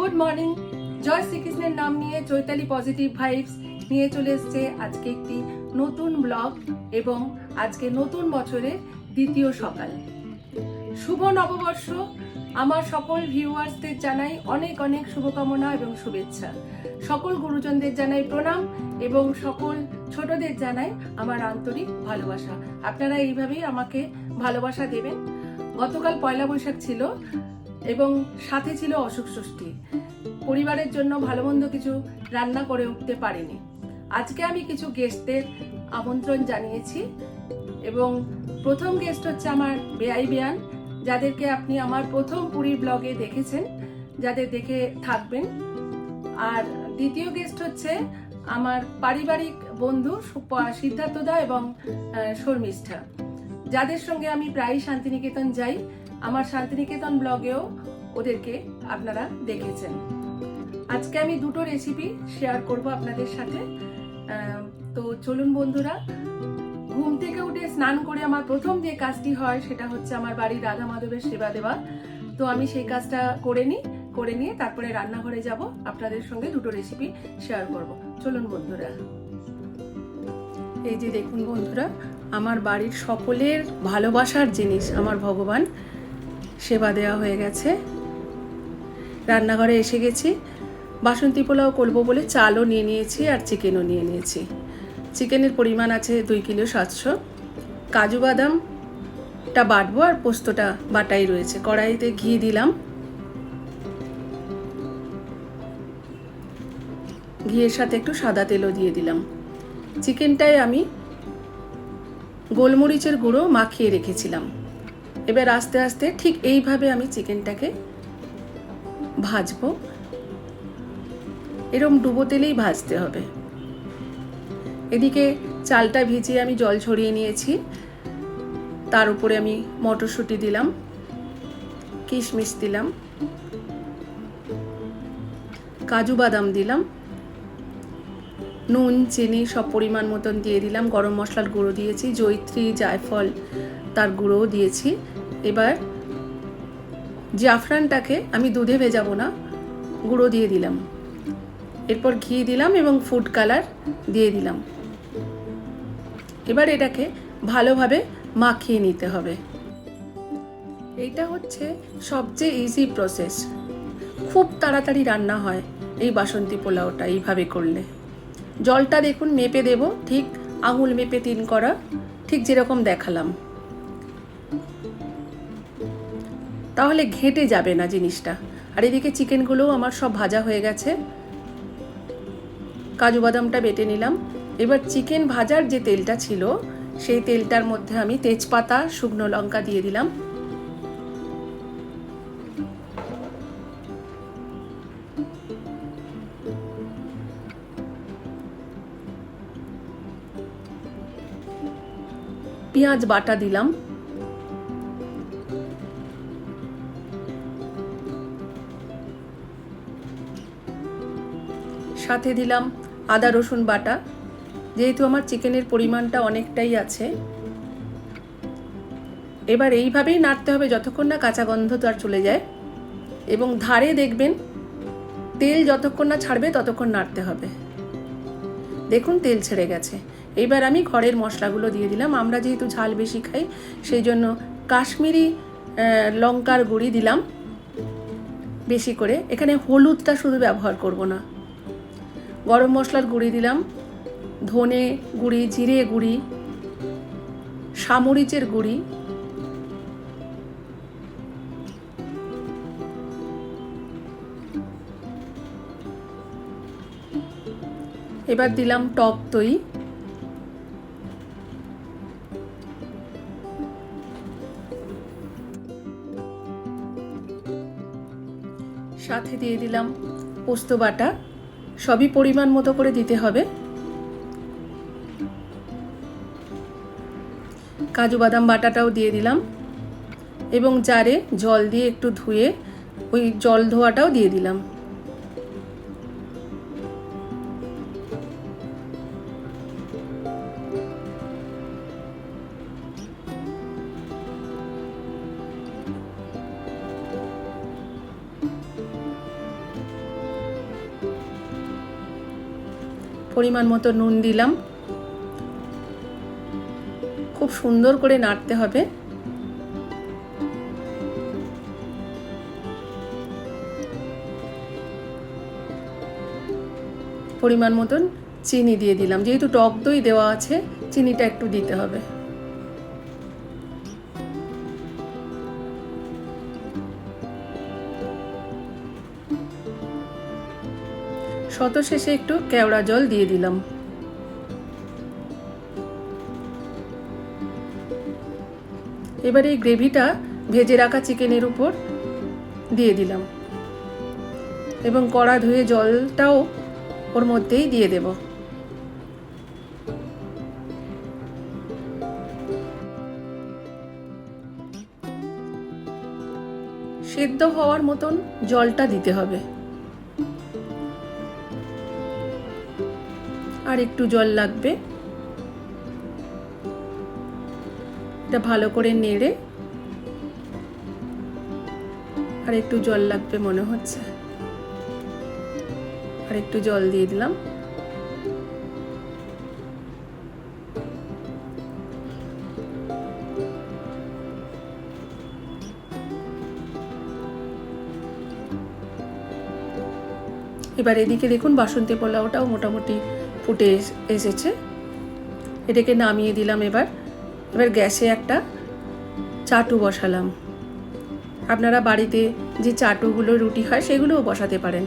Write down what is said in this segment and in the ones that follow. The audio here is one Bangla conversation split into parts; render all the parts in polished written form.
Good morning. জয় শ্রীকৃষ্ণের নাম নিয়ে চৈতালি পজিটিভ ভাইবস নিয়ে চলে এসছে আজকে একটি নতুন ব্লগ এবং আজকে নতুন বছরের দ্বিতীয় সকাল। শুভ নববর্ষ। আমার সকল ভিউয়ার্সদের জানাই অনেক অনেক শুভকামনা এবং শুভেচ্ছা। সকল গুরুজনদের জানাই প্রণাম এবং সকল ছোটদের জানাই আমার আন্তরিক ভালোবাসা। আপনারা এইভাবেই আমাকে ভালোবাসা দেবেন। গতকাল পয়লা বৈশাখ ছিল এবং সাথে ছিল অশোক ষষ্ঠী। পরিবারের জন্য ভালো মন্দ কিছু রান্না করে উঠতে পারিনি। আজকে আমি কিছু গেস্টদের আমন্ত্রণ জানিয়েছি এবং প্রথম গেস্ট হচ্ছে আমার বেয়াই বেয়ান, যাদেরকে আপনি আমার প্রথম পুরীর ব্লগে দেখেছেন, যাদের দেখে থাকবেন। আর দ্বিতীয় গেস্ট হচ্ছে আমার পারিবারিক বন্ধু সিদ্ধার্থদা এবং শর্মিষ্ঠা, যাদের সঙ্গে আমি প্রায়ই শান্তিনিকেতন যাই। আমার শান্তিনিকেতন ব্লগেও ওদেরকে আপনারা দেখেছেন। আজকে আমি দুটো রেসিপি শেয়ার করব আপনাদের সাথে। তো চলুন বন্ধুরা, ঘুম থেকে উঠে স্নান করে আমার প্রথম যে কাজটি হয় সেটা হচ্ছে আমার বাড়ির রাধা মাধবের সেবা দেওয়া। তো আমি সেই কাজটা করে নিয়ে তারপরে রান্নাঘরে যাব, আপনাদের সঙ্গে দুটো রেসিপি শেয়ার করব। চলুন বন্ধুরা। এই যে দেখুন বন্ধুরা, আমার বাড়ির সকলের ভালোবাসার জিনিস আমার ভগবান সেবা দেওয়া হয়ে গেছে। রান্নাঘরে এসে গেছি। বাসন্তী পোলাও করবো বলে চালও নিয়ে নিয়েছি আর চিকেনও নিয়ে নিয়েছি। চিকেনের পরিমাণ আছে 2 কিলো 700। কাজু বাদামটা বাটবো আর পোস্তটা বাটাই রয়েছে। কড়াইতে ঘি দিলাম, ঘিয়ের সাথে একটু সাদা তেলও দিয়ে দিলাম। চিকেনটায় আমি গোলমরিচের গুঁড়ো মাখিয়ে রেখেছিলাম। এবার আস্তে আস্তে ঠিক এইভাবে আমি চিকেনটাকে ভাজবো। এরকম ডুবো তেলেই ভাজতে হবে। এদিকে চালটা ভিজিয়ে আমি জল ছড়িয়ে নিয়েছি। তার উপরে আমি মটরশুঁটি দিলাম, কিশমিশ দিলাম, কাজু বাদাম দিলাম, নুন চিনি সব পরিমাণ মতন দিয়ে দিলাম। গরম মশলার গুঁড়ো দিয়েছি, জয়িত্রী জায়ফল তার গুঁড়োও দিয়েছি। এবার জাফরানটাকে আমি দুধে ভেজাবো না, গুঁড়ো দিয়ে দিলাম। এরপর ঘি দিলাম এবং ফুড কালার দিয়ে দিলাম। এবার এটাকে ভালোভাবে মাখিয়ে নিতে হবে। এইটা হচ্ছে সবচেয়ে ইজি প্রসেস। খুব তাড়াতাড়ি রান্না হয় এই বাসন্তী পোলাওটা এইভাবে করলে। জলটা দেখুন মেপে দেব, ঠিক আঙুল মেপে 3 করা, ঠিক যেরকম দেখালাম, তাহলে ঘেঁটে যাবে না জিনিসটা। আর এদিকে চিকেনগুলোও আমার সব ভাজা হয়ে গেছে। কাজু বাদামটা বেটে নিলাম। এবার চিকেন ভাজার যে তেলটা ছিল সেই তেলটার মধ্যে আমি তেজপাতা, শুকনো লঙ্কা দিয়ে দিলাম। পেঁয়াজ বাটা দিলাম। সাথে দিলাম আদা রসুন বাটা। যেহেতু আমার চিকেনের পরিমাণটা অনেকটাই আছে, এবার এইভাবেই নাড়তে হবে যতক্ষণ না কাঁচা গন্ধ তার চলে যায়। এবং ধারে দেখবেন তেল যতক্ষণ না ছাড়বে ততক্ষণ নাড়তে হবে। দেখুন তেল ছেড়ে গেছে। এবার আমি ঘরের মশলাগুলো দিয়ে দিলাম। আমরা যেহেতু ঝাল বেশি খাই সেই জন্য কাশ্মীরি লঙ্কার গুঁড়ি দিলাম বেশি করে। এখানে হলুদটা শুধু ব্যবহার করব না। গরম মশলার গুঁড়ি দিলাম, ধনে গুঁড়ি, জিরে গুঁড়ি, সামরিচের গুঁড়ি, এবার দিলাম টক দই, সাথে দিয়ে দিলাম পোস্ত বাটা। সবই পরিমাণ মতো করে দিতে হবে। কাজু বাদাম বাটাটাও দিয়ে দিলাম এবং জারে জল দিয়ে একটু ধুয়ে ওই জল ধোয়াটাও দিয়ে দিলাম। পরিমাণ মতো নুন দিলাম। খুব সুন্দর করে নাড়তে হবে। পরিমাণ মতন চিনি দিয়ে দিলাম, যেহেতু টক দই দেওয়া আছে চিনিটা একটু দিতে হবে। শত শেষে একটু কেওড়া জল দিয়ে দিলাম। এবার এই গ্রেভিটা ভেজে রাখা চিকেনের উপর দিয়ে দিলাম এবং কড়া ধুয়ে জলটাও ওর মধ্যেই দিয়ে দেব। সেদ্ধ হওয়ার মতন জলটা দিতে হবে, আর একটু জল লাগবে। এটা ভালো করে নেড়ে, আর একটু জল লাগবে মনে হচ্ছে, আর একটু জল দিয়ে দিলাম। এবার এদিকে দেখুন বাসন্তী পোলাওটাও মোটামুটি ফুটে এসেছে। এটাকে নামিয়ে দিলাম। এবার গ্যাসে একটা চাটু বসালাম। আপনারা বাড়িতে যে চাটুগুলো রুটি হয় সেগুলোও বসাতে পারেন।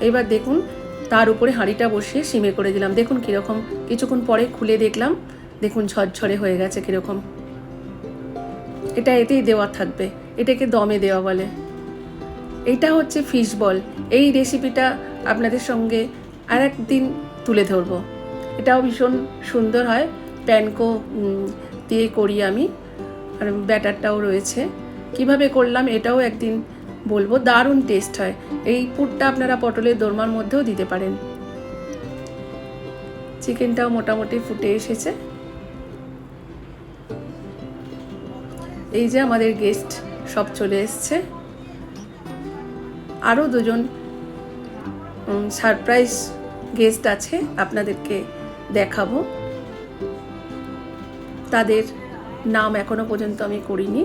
এবার দেখুন তার উপরে হাঁড়িটা বসিয়ে সিমে করে দিলাম। দেখুন কীরকম, কিছুক্ষণ পরে খুলে দেখলাম, দেখুন ঝরঝরে হয়ে গেছে কীরকম। এটা এতেই দেওয়া থাকবে, এটাকে দমে দেওয়া বলে। এটা হচ্ছে ফিশ বল। এই রেসিপিটা আপনাদের সঙ্গে আর একদিন তুলে ধরবো। এটাও ভীষণ সুন্দর হয়, প্যানকো দিয়ে করি আমি, আর ব্যাটারটাও রয়েছে। কিভাবে করলাম এটাও একদিন বলবো, দারুণ টেস্ট হয়। এই পুরটা আপনারা পটলের দোরমার মধ্যেও দিতে পারেন। চিকেনটাও মোটামুটি ফুটে এসেছে। এই যে আমাদের গেস্ট সব চলে এসছে। আরও দুজন সারপ্রাইজ গেস্ট আছে, আপনাদেরকে দেখাবো। তাদের নাম এখনো পর্যন্ত আমি করিনি।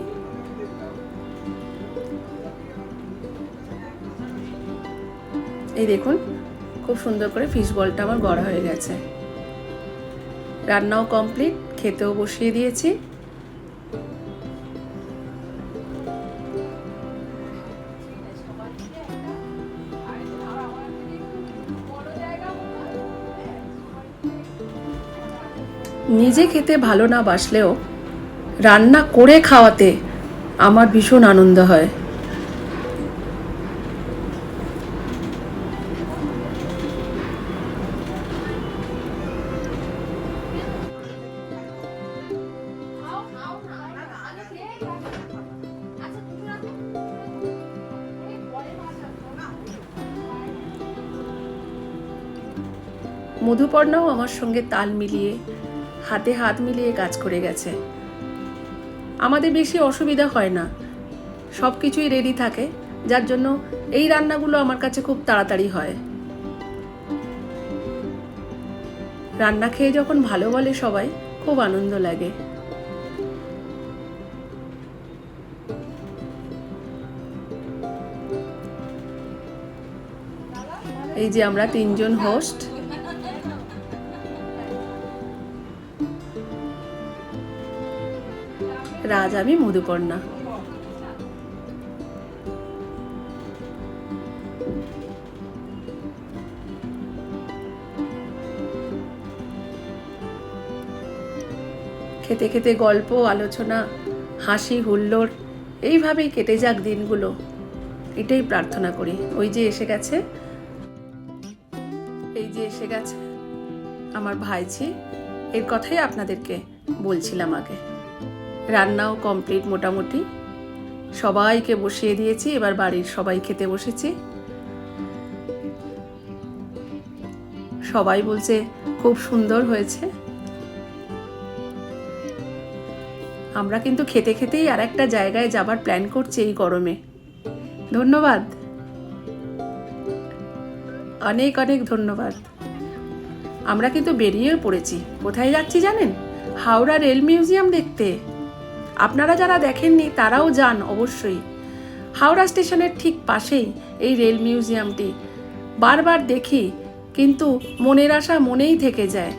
এই দেখুন খুব সুন্দর করে ফিশ বলটা আমার গড়া হয়ে গেছে। রান্নাও কমপ্লিট, খেতেও বসিয়ে দিয়েছি। নিজে খেতে ভালো না বাসলেও রান্না করে খাওয়াতে আমার ভীষণ আনন্দ হয়। মধুপর্ণাও আমার সঙ্গে তাল মিলিয়ে, হাতে হাত মিলিয়ে কাজ করে গেছে। আমাদের বেশি অসুবিধা হয় না, সব কিছুই রেডি থাকে, যার জন্য এই রান্নাগুলো আমার কাছে খুব তাড়াতাড়ি হয়। রান্না খেয়ে যখন ভালো বলে সবাই, খুব আনন্দ লাগে। এই যে আমরা তিনজন হোস্ট। রাজ, আমি মধুপর্ণা। খেতে খেতে গল্প আলোচনা, হাসি হুল্লোড়, এইভাবেই কেটে যাক দিনগুলো, এটাই প্রার্থনা করি। ওই যে এসে গেছে, এই যে এসে গেছে আমার ভাইঝি। এর কথাই আপনাদেরকে বলছিলাম আগে। রান্নাও কমপ্লিট মোটামুটি, সবাইকে বসিয়ে দিয়েছি। এবার বাড়ির সবাই খেতে বসেছি। সবাই বলছে খুব সুন্দর হয়েছে। আমরা কিন্তু খেতে খেতেই আর একটা জায়গায় যাবার প্ল্যান করছি এই গরমে। ধন্যবাদ, অনেক অনেক ধন্যবাদ। আমরা কিন্তু বেরিয়ে পড়েছি। কোথায় যাচ্ছি জানেন? হাওড়া রেল মিউজিয়াম দেখতে। আপনারা যারা দেখেননি তারাও যান অবশ্যই। হাওড়া স্টেশনের ঠিক পাশেই এই রেল মিউজিয়ামটি। বারবার দেখি, কিন্তু মনের আশা মনেই থেকে যায়,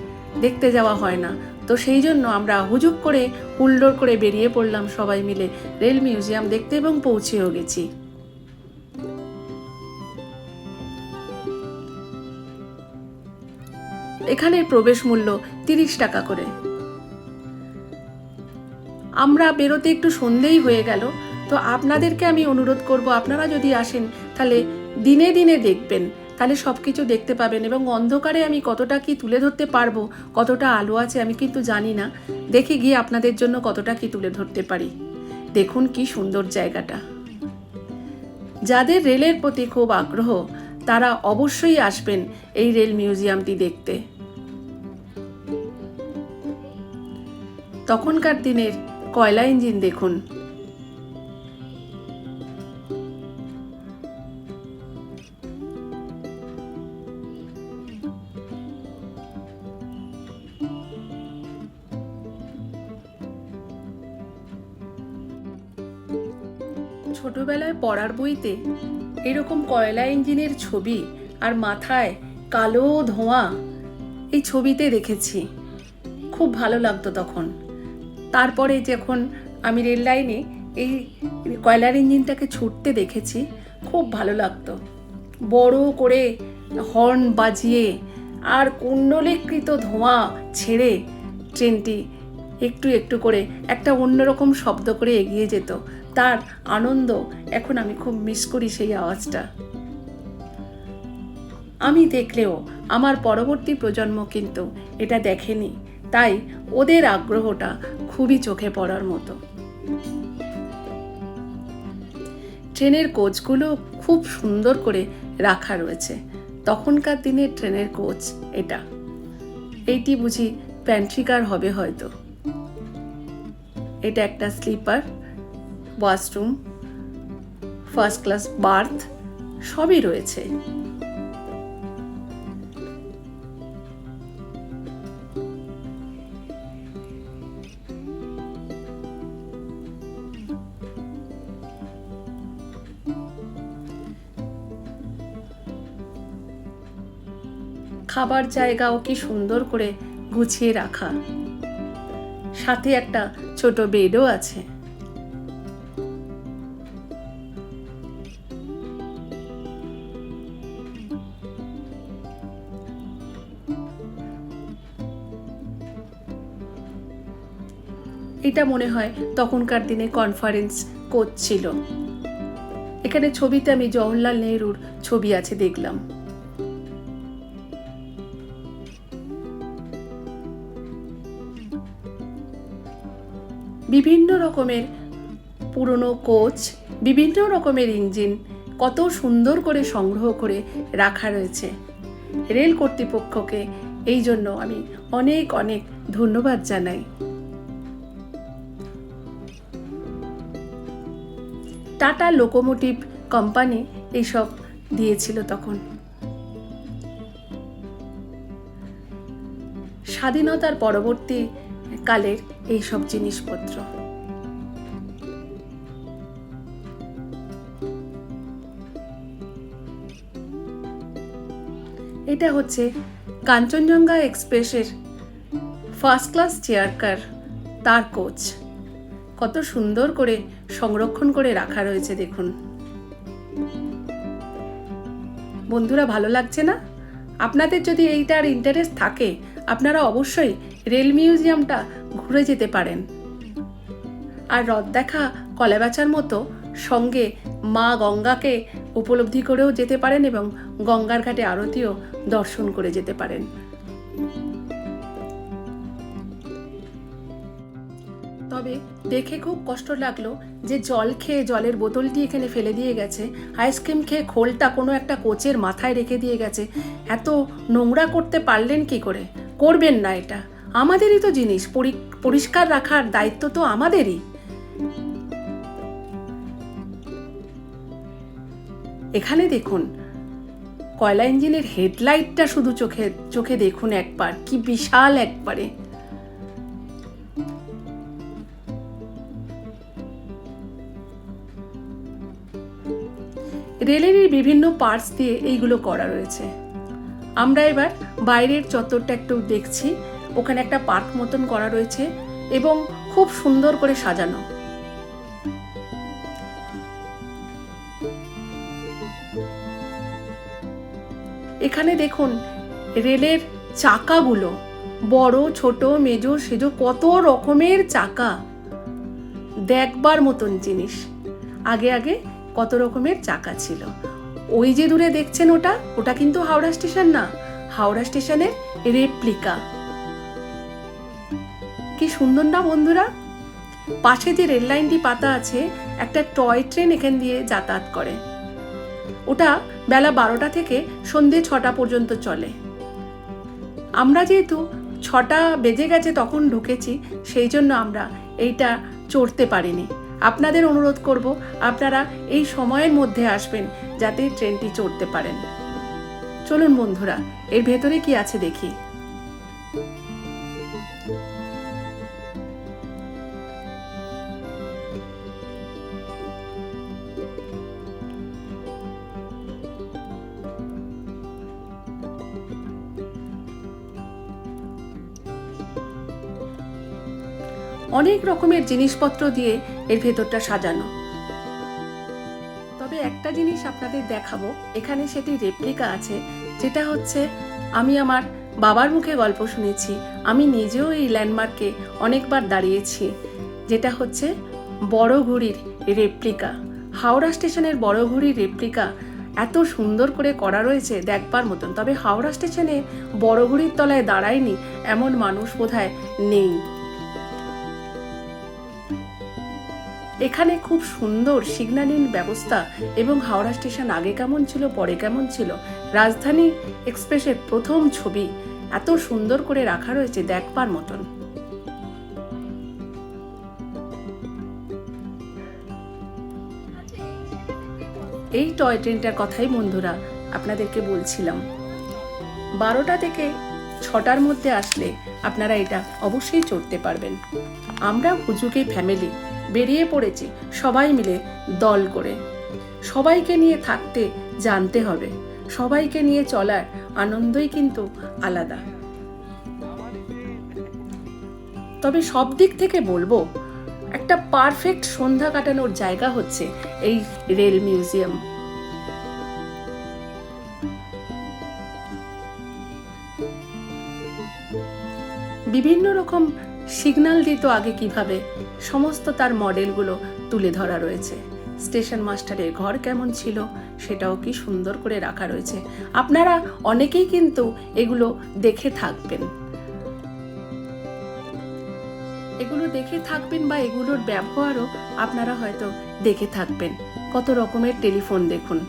দেখতে যাওয়া হয় না। তো সেই জন্য আমরা হুজুক করে হুল্লোড় করে বেরিয়ে পড়লাম সবাই মিলে রেল মিউজিয়াম দেখতে, এবং পৌঁছেও গেছি। এখানে প্রবেশ মূল্য 30 টাকা করে। আমরা বেরোতে একটু সন্ধেই হয়ে গেল। তো আপনাদেরকে আমি অনুরোধ করব, আপনারা যদি আসেন তাহলে দিনে দিনে দেখবেন, তাহলে সব কিছু দেখতে পাবেন। এবং অন্ধকারে আমি কতটা কি তুলে ধরতে পারবো, কতটা আলো আছে আমি কিন্তু জানি না। দেখে গিয়ে আপনাদের জন্য কতটা কি তুলে ধরতে পারি। দেখুন কি সুন্দর জায়গাটা। যাদের রেলের প্রতি খুব আগ্রহ তারা অবশ্যই আসবেন এই রেল মিউজিয়ামটি দেখতে। তখনকার দিনের কয়লা ইঞ্জিন দেখুন। ছোটবেলায় পড়ার বইতে এরকম কয়লা ইঞ্জিনের ছবি আর মাথায় কালো ধোঁয়া এই ছবিতে দেখেছি, খুব ভালো লাগতো তখন। তারপরে যখন আমি রেল লাইনে এই কয়লার ইঞ্জিনটাকে ছুটতে দেখেছি, খুব ভালো লাগতো। বড় করে হর্ন বাজিয়ে আর কুণ্ডলীকৃত ধোঁয়া ছেড়ে ট্রেনটি একটু একটু করে একটা অন্যরকম শব্দ করে এগিয়ে যেত। তার আনন্দ এখন আমি খুব মিস করি সেই আওয়াজটা। আমি দেখলেও আমার পরবর্তী প্রজন্ম কিন্তু এটা দেখেনি, তাই ওদের আগ্রহটা খুবই চোখে পড়ার মতো। ট্রেনের কোচগুলো খুব সুন্দর করে রাখা রয়েছে। তখনকার দিনের ট্রেনের কোচ এটা। এইটি বুঝি প্যান্ট্রিকার হবে হয়তো। এটা একটা sleeper, washroom, first class berth সবই রয়েছে। খাবার জায়গাও কি সুন্দর করে গুছিয়ে রাখা, সাথে একটা ছোট বেডও আছে। এটা মনে হয় তখনকার দিনে কনফারেন্স কোচ ছিল। এখানে ছবিতে আমি জওহরলাল নেহরুর ছবি আছে দেখলাম। বিভিন্ন রকমের পুরনো কোচ, বিভিন্ন রকমের ইঞ্জিন কত সুন্দর করে সংগ্রহ করে রাখা রয়েছে। রেল কর্তৃপক্ষকে এই জন্য আমি অনেক অনেক ধন্যবাদ জানাই। টাটা লোকোমোটিভ কোম্পানি এইসব দিয়েছিল তখন। স্বাধীনতার পরবর্তী কালের এইসব জিনিসপত্র। এটা হচ্ছে কাঞ্চনজঙ্ঘা এক্সপ্রেসের ফার্স্ট ক্লাস চেয়ার কার, তার কোচ। কত সুন্দর করে সংরক্ষণ করে রাখা রয়েছে দেখুন। বন্ধুরা, ভালো লাগছে না? আপনাদের যদি এইটার ইন্টারেস্ট থাকে আপনারা অবশ্যই রেল মিউজিয়ামটা ঘুরে যেতে পারেন। আর রথ দেখা কলা বেচার মতো সঙ্গে মা গঙ্গাকে উপলব্ধি করেও যেতে পারেন এবং গঙ্গার ঘাটে আরতিও দর্শন করে যেতে পারেন। তবে দেখে খুব কষ্ট লাগলো যে জল খেয়ে জলের বোতলটি এখানে ফেলে দিয়ে গেছে, আইসক্রিম খেয়ে খোলটা কোনো একটা কোচের মাথায় রেখে দিয়ে গেছে। এত নোংরা করতে পারলেন কি করে? করবেন না, এটা আমাদেরই তো জিনিস, পরিষ্কার রাখার দায়িত্ব তো আমাদেরই। এখানে দেখুন কয়লা ইঞ্জিনের হেডলাইটটা শুধু চোখে দেখুন একবার, কি বিশাল একবারে। রেলের বিভিন্ন পার্টস দিয়ে এইগুলো করা রয়েছে। আমরা এবার বাইরের চত্বরটা একটু দেখছি। ওখানে একটা পার্ক মতন করা রয়েছে এবং খুব সুন্দর করে সাজানো। এখানে দেখুন রেলের চাকাগুলো, বড় ছোট মেজো সেজো কত রকমের চাকা, দেখবার মতন জিনিস। আগে আগে কত রকমের চাকা ছিল। ওই যে দূরে দেখছেন ওটা কিন্তু হাওড়া স্টেশন না, হাওড়া স্টেশনের রেপ্লিকা। কি সুন্দর না বন্ধুরা? পাশে যে রেল লাইনটি পাতা আছে, একটা টয় ট্রেন এখান দিয়ে যাতায়াত করে। ওটা বেলা 12টা থেকে সন্ধে 6টা পর্যন্ত চলে। আমরা যেহেতু 6টা বেজে গেছে তখন ঢুকেছি, সেই জন্য আমরা এইটা চড়তে পারিনি। আপনাদের অনুরোধ করব আপনারা এই সময়ের মধ্যে আসবেন যাতে ট্রেনটি চড়তে পারেন। চলুন বন্ধুরা, এর ভেতরে কি আছে দেখি। অনেক রকমের জিনিসপত্র দিয়ে এর ভেতরটা সাজানো। তবে একটা জিনিস আপনাদের দেখাবো, এখানে সেটি রেপ্লিকা আছে, যেটা হচ্ছে আমি আমার বাবার মুখে গল্প শুনেছি, আমি নিজেও এই ল্যান্ডমার্কে অনেকবার দাঁড়িয়েছি, যেটা হচ্ছে বড় ঘড়ির রেপ্লিকা। হাওড়া স্টেশনের বড় ঘড়ির রেপ্লিকা এত সুন্দর করে করা রয়েছে দেখবার মতন। তবে হাওড়া স্টেশনে বড় ঘড়ির তলায় দাঁড়ায়নি এমন মানুষ বোধহয় নেই। এখানে খুব সুন্দর সিগন্যালিং ব্যবস্থা এবং হাওড়া স্টেশন আগে কেমন ছিল পরে কেমন ছিল, রাজধানী এক্সপ্রেসের প্রথম ছবি এত সুন্দর করে রাখা রয়েছে দেখবার মতন। এই টয় ট্রেনটার কথাই বন্ধুরা আপনাদেরকে বলছিলাম। 12টা থেকে 6টার মধ্যে আসলে আপনারা এটা অবশ্যই চড়তে পারবেন। আমরা হুজুগে ফ্যামিলি বেরিয়ে পড়েছি সবাই মিলে দল করে। সবাইকে নিয়ে থাকতে জানতে হবে, সবাইকে নিয়ে চলার আনন্দই কিন্তু আলাদা। তবে সব দিক থেকে বলবো একটা পারফেক্ট সন্ধ্যা কাটানোর জায়গা হচ্ছে এই রেল মিউজিয়াম। বিভিন্ন রকম সিগন্যাল দিত আগে কিভাবে, সমস্ত তার মডেলগুলো তুলে ধরা রয়েছে। স্টেশন মাস্টারের ঘর কেমন ছিল সেটাও কি সুন্দর করে রাখা রয়েছে। আপনারা অনেকেই কিন্তু এগুলো দেখে থাকবেন, বা এগুলোর ব্যবহারও আপনারা হয়তো দেখে থাকবেন। কত রকমের টেলিফোন দেখুন।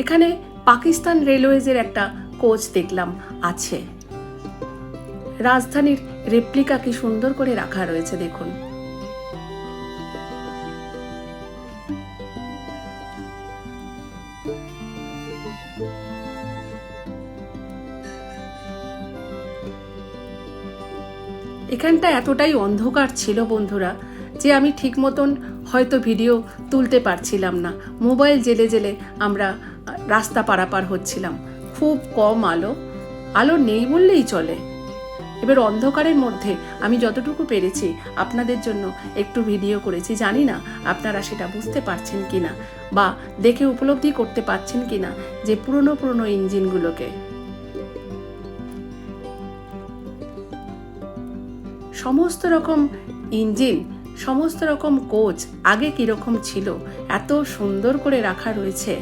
এখানে পাকিস্তান রেলওয়েজের একটা কোচ দেখলাম আছে। রাজধানীর রেপ্লিকা কি সুন্দর করে রাখা রয়েছে দেখুন। এখানটা এতটাই অন্ধকার ছিল বন্ধুরা যে আমি ঠিক মতন হয়তো ভিডিও তুলতে পারছিলাম না। মোবাইল জেলে জেলে আমরা রাস্তা পারাপার হচ্ছিলাম। খুব কম আলো নেই বললেই চলে। এবার অন্ধকারের মধ্যে আমি যতটুকু পেরেছি আপনাদের জন্য একটু ভিডিও করেছি। জানি না আপনারা সেটা বুঝতে পারছেন কিনা বা দেখে উপলব্ধি করতে পারছেন কিনা যে পুরনো ইঞ্জিনগুলোকে। সমস্ত রকম ইঞ্জিন, সমস্ত রকম কোচ আগে কিরকম ছিল এত সুন্দর করে রাখা রয়েছে।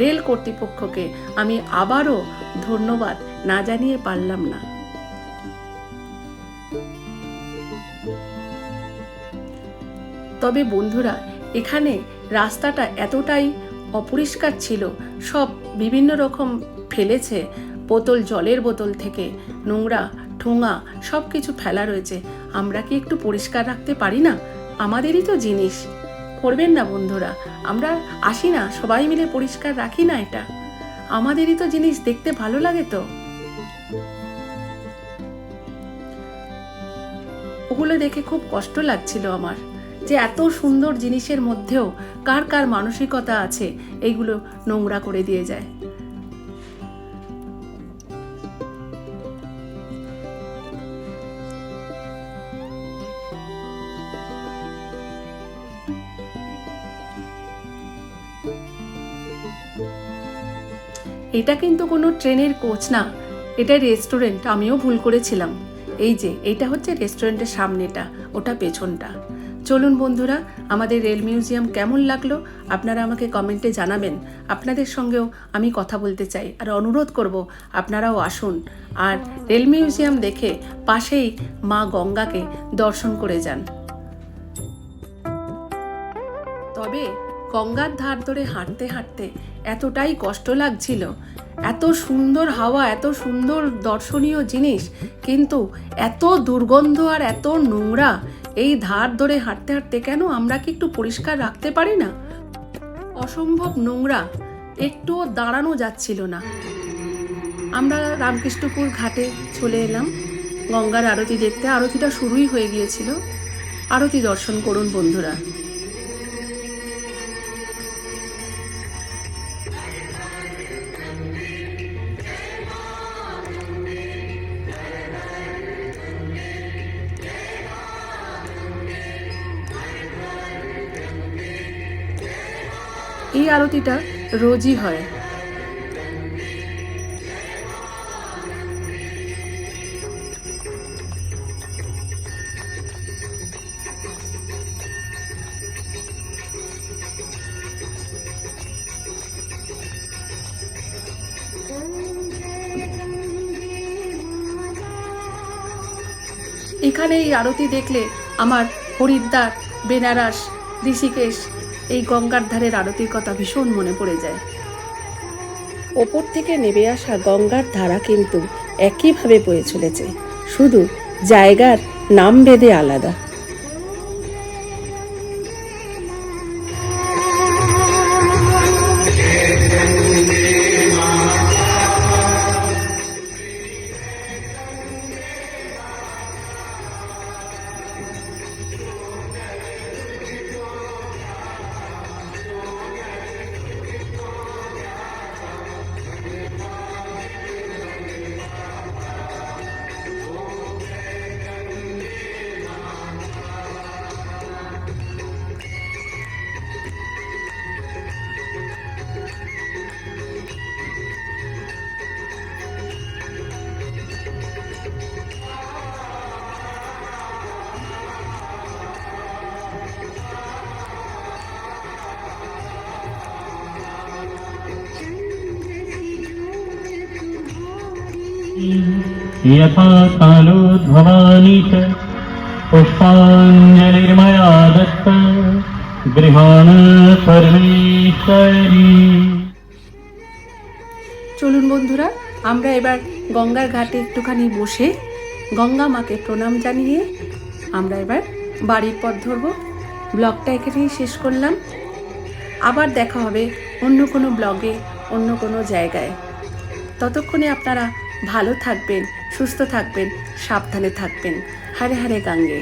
রেল কর্তৃপক্ষকে আমি আবারও ধন্যবাদ না জানিয়ে পারলাম না। তবে বন্ধুরা এখানে রাস্তাটা এতটাই অপরিষ্কার ছিল, সব বিভিন্ন রকম ফেলেছে, বোতল, জলের বোতল থেকে নোংরা ঠোঙা সব কিছু ফেলা রয়েছে। আমরা কি একটু পরিষ্কার রাখতে পারি না? আমাদেরই তো জিনিস, করবেন না বন্ধুরা? আমরা আসি না, সবাই মিলে পরিষ্কার রাখি না? এটা আমাদেরই তো জিনিস, দেখতে ভালো লাগে তো। ওগুলো দেখে খুব কষ্ট লাগছিল আমার, যে এত সুন্দর জিনিসের মধ্যেও কার কার মানসিকতা আছে এইগুলো নোংরা করে দিয়ে যায়। এটা কিন্তু কোনো ট্রেনের কোচ না, এটা রেস্টুরেন্ট। আমিও ভুল করেছিলাম। এই যে এইটা হচ্ছে রেস্টুরেন্টের সামনেটা, ওটা পেছনটা। চলুন বন্ধুরা, আমাদের রেল মিউজিয়াম কেমন লাগলো আপনারা আমাকে কমেন্টে জানাবেন। আপনাদের সঙ্গেও আমি কথা বলতে চাই, আর অনুরোধ করব আপনারাও আসুন, আর রেল মিউজিয়াম দেখে পাশেই মা গঙ্গাকে দর্শন করে যান। তবে গঙ্গার ধার ধরে হাঁটতে হাঁটতে এতটাই কষ্ট লাগছিল, এত সুন্দর হাওয়া, এত সুন্দর দর্শনীয় জিনিস, কিন্তু এত দুর্গন্ধ আর এত নোংরা। এই ধার ধরে হাঁটতে হাঁটতে কেন আমরা কি একটু পরিষ্কার রাখতে পারি না? অসম্ভব নোংরা, একটুও দাঁড়ানো যাচ্ছিল না। আমরা রামকৃষ্ণপুর ঘাটে চলে এলাম গঙ্গার আরতি দেখতে। আরতিটা শুরুই হয়ে গিয়েছিল। আরতি দর্শন করুন বন্ধুরা। এই আরতিটা রোজই হয়। এখানে এই আরতি দেখলে আমার হরিদ্বার, বেনারস, ঋষিকেশ, এই গঙ্গার ধারের আরতির কথা ভীষণ মনে পড়ে যায়। ওপর থেকে নেমে আসা গঙ্গার ধারা কিন্তু একইভাবে বয়ে চলেছে, শুধু জায়গার নাম ভেদে আলাদা। यथा कालोद्भवानि च पुष्पाञ्जलिर्मया दत्त गृहाण परमेश्वरी। চলুন বন্ধুরা, আমরা এবার গঙ্গার ঘাটে একটুখানি বসে গঙ্গা মাকে প্রণাম জানিয়ে আমরা এবার বাড়ির পথ ধরব। ব্লগটা এখানেই শেষ করলাম। আবার দেখা হবে অন্য কোনো ব্লগে, অন্য কোনো জায়গায়। ততক্ষণে আপনারা ভালো থাকবেন, সুস্থ থাকবেন, সাবধানে থাকবেন। হরে হরে গঙ্গে।